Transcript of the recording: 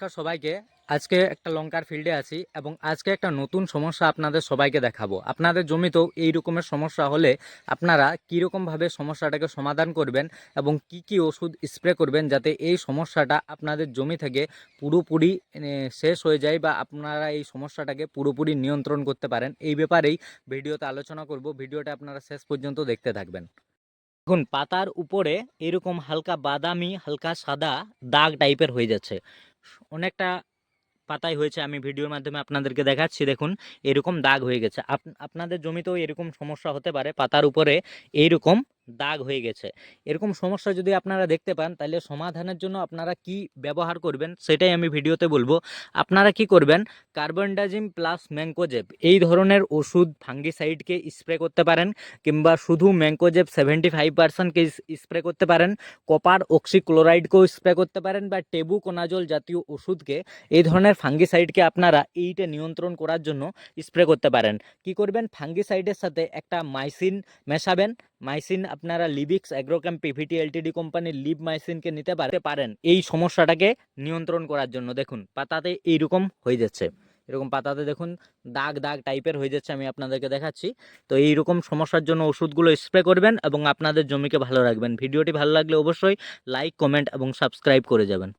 নমস্কার সবাইকে। আজকে একটা লঙ্কার ফিল্ডে আছি এবং আজকে একটা নতুন সমস্যা আপনাদের সবাইকে দেখাবো। আপনাদের জমিতেও এই রকমের সমস্যা হলে আপনারা কীরকমভাবে সমস্যাটাকে সমাধান করবেন এবং কি কি ওষুধ স্প্রে করবেন যাতে এই সমস্যাটা আপনাদের জমি থেকে পুরোপুরি শেষ হয়ে যায় বা আপনারা এই সমস্যাটাকে পুরোপুরি নিয়ন্ত্রণ করতে পারেন, এই ব্যাপারেই ভিডিওতে আলোচনা করব। ভিডিওটা আপনারা শেষ পর্যন্ত দেখতে থাকবেন। দেখুন, পাতার উপরে এরকম হালকা বাদামি হালকা সাদা দাগ টাইপের হয়ে যাচ্ছে। অনেকটা পাতায় হয়েছে, আমি ভিডিওর মাধ্যমে আপনাদেরকে দেখাচ্ছি। দেখুন, এরকম দাগ হয়ে গেছে। আপনাদের জমিতেও এরকম সমস্যা হতে পারে, পাতার উপরে এইরকম দাগ হয়ে গেছে। এরকম সমস্যা যদি আপনারা দেখতে পান তাহলে সমাধানের জন্য আপনারা কি ব্যবহার করবেন সেটাই আমি ভিডিওতে বলবো। আপনারা কি করবেন, কার্বনডাজিম প্লাস ম্যাঙ্কোজেব এই ধরনের ওষুধ ফাঙ্গিসাইডকে স্প্রে করতে পারেন, কিংবা শুধু ম্যাঙ্কোজেব 75%কে স্প্রে করতে পারেন, কপার অক্সিক্লোরাইডকেও স্প্রে করতে পারেন, বা টেবুকোনাজল জাতীয় ওষুধকে, এই ধরনের ফাঙ্গিসাইডকে আপনারা এইটা নিয়ন্ত্রণ করার জন্য স্প্রে করতে পারেন। কি করবেন, ফাঙ্গিসাইডের সাথে একটা মাইসিন মেশাবেন। মাইসিন আপনারা লিবিক্স অ্যাগ্রোকেম পিভিটি এলটিডি কোম্পানির লিব মাইসিনকে নিতে পারেন এই সমস্যাটাকে নিয়ন্ত্রণ করার জন্য। দেখুন, পাতাতে এইরকম হয়ে যাচ্ছে, এরকম পাতাতে দেখুন দাগ দাগ টাইপের হয়ে যাচ্ছে, আমি আপনাদেরকে দেখাচ্ছি। তো এইরকম সমস্যার জন্য ওষুধগুলো স্প্রে করবেন এবং আপনাদের জমিকে ভালো রাখবেন। ভিডিওটি ভালো লাগলে অবশ্যই লাইক, কমেন্ট এবং সাবস্ক্রাইব করে যাবেন।